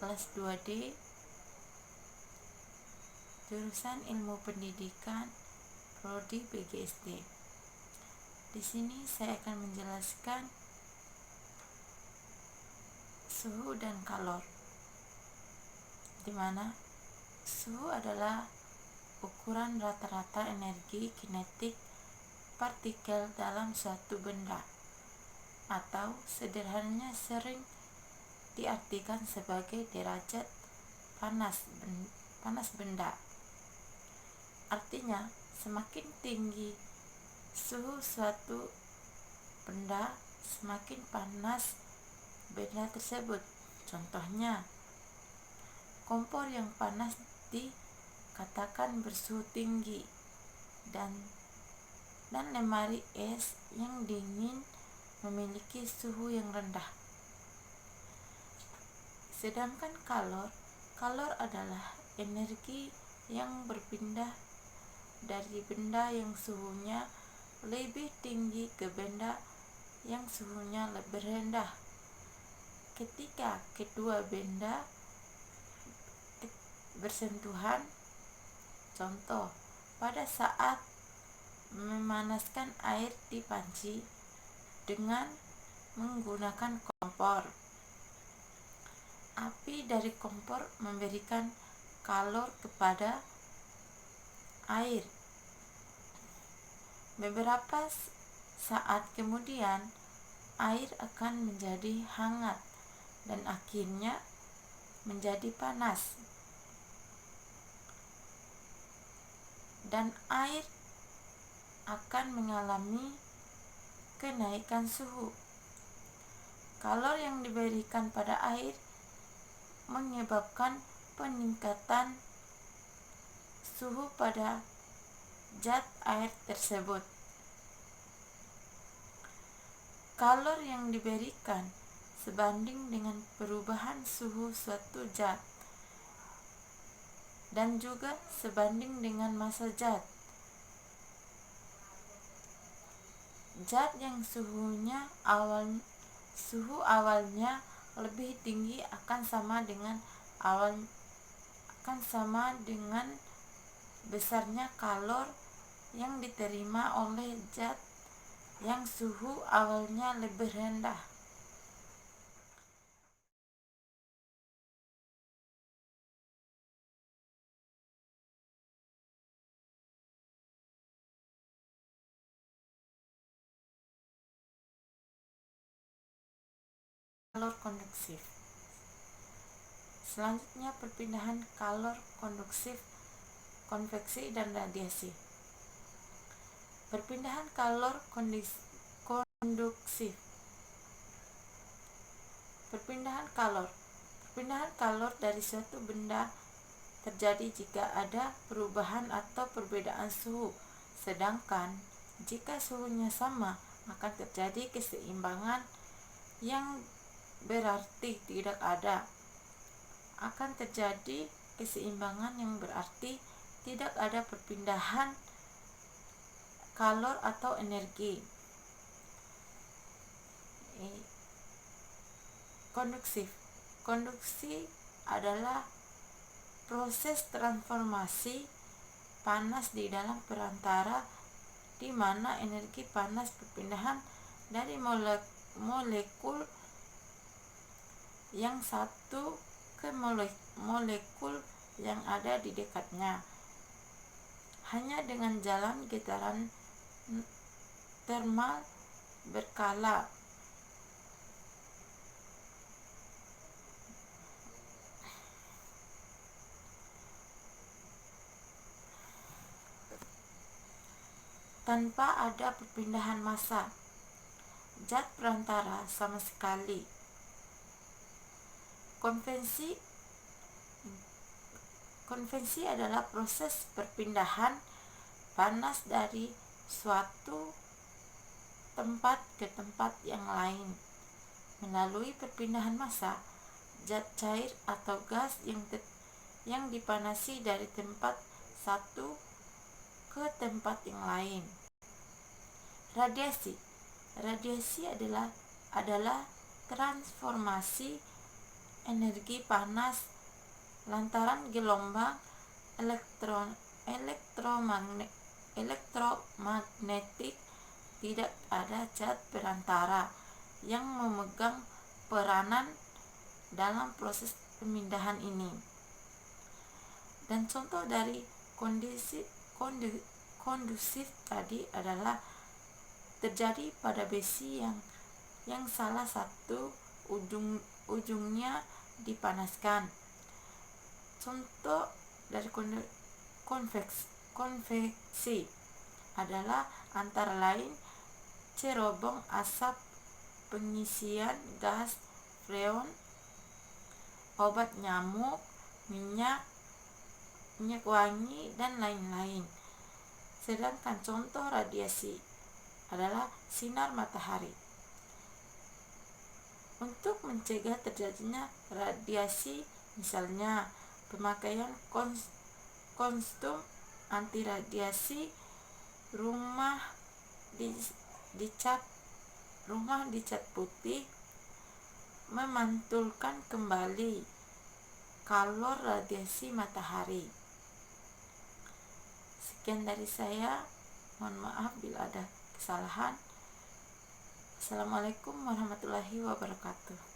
kelas 2D jurusan Ilmu Pendidikan Prodi PGSD. Di sini saya akan menjelaskan suhu dan kalor, di mana suhu adalah ukuran rata-rata energi kinetik partikel dalam suatu benda, atau sederhananya sering diartikan sebagai derajat panas benda. Artinya, semakin tinggi suhu suatu benda, semakin panas benda tersebut. Contohnya, kompor yang panas dikatakan bersuhu tinggi, dan lemari es yang dingin memiliki suhu yang rendah. Sedangkan kalor adalah energi yang berpindah dari benda yang suhunya lebih tinggi ke benda yang suhunya lebih rendah. Ketika kedua benda bersentuhan, contoh pada saat memanaskan air di panci dengan menggunakan kompor, api dari kompor memberikan kalor kepada air. Beberapa saat kemudian air akan menjadi hangat dan akhirnya menjadi panas, dan air akan mengalami kenaikan suhu. Kalor yang diberikan pada air menyebabkan peningkatan suhu pada zat air tersebut. Kalor yang diberikan sebanding dengan perubahan suhu suatu zat, dan juga sebanding dengan massa zat. Zat yang suhu awalnya lebih tinggi akan sama dengan besarnya kalor yang diterima oleh zat yang suhu awalnya lebih rendah. Kalor konduktif. Selanjutnya, perpindahan kalor konduktif, konveksi, dan radiasi. Perpindahan kalor konduktif. Perpindahan kalor dari suatu benda terjadi jika ada perubahan atau perbedaan suhu. Sedangkan jika suhunya sama, akan terjadi keseimbangan, yang berarti tidak ada. Akan terjadi keseimbangan yang berarti tidak ada perpindahan kalor atau energi. Konduksi adalah proses transformasi panas di dalam perantara, di mana energi panas perpindahan dari molekul yang satu ke molekul yang ada di dekatnya hanya dengan jalan getaran termal berkala. Tanpa ada perpindahan massa zat perantara sama sekali. Konveksi adalah proses perpindahan panas dari suatu tempat ke tempat yang lain melalui perpindahan massa. Zat cair atau gas yang dipanasi dari tempat satu ke tempat yang lain. Radiasi adalah transformasi energi panas lantaran gelombang elektromagnetik. Tidak ada zat perantara yang memegang peranan dalam proses pemindahan ini. Dan contoh dari kondusif tadi adalah terjadi pada besi yang salah satu ujungnya dipanaskan. Contoh dari konveksi adalah antara lain cerobong asap, pengisian gas freon, obat nyamuk, minyak wangi, dan lain-lain. Sedangkan contoh radiasi adalah sinar matahari. Untuk mencegah terjadinya radiasi, misalnya pemakaian kostum anti radiasi, rumah dicat putih, memantulkan kembali kalor radiasi matahari. Sekian dari saya, mohon maaf bila ada kesalahan. Assalamualaikum warahmatullahi wabarakatuh.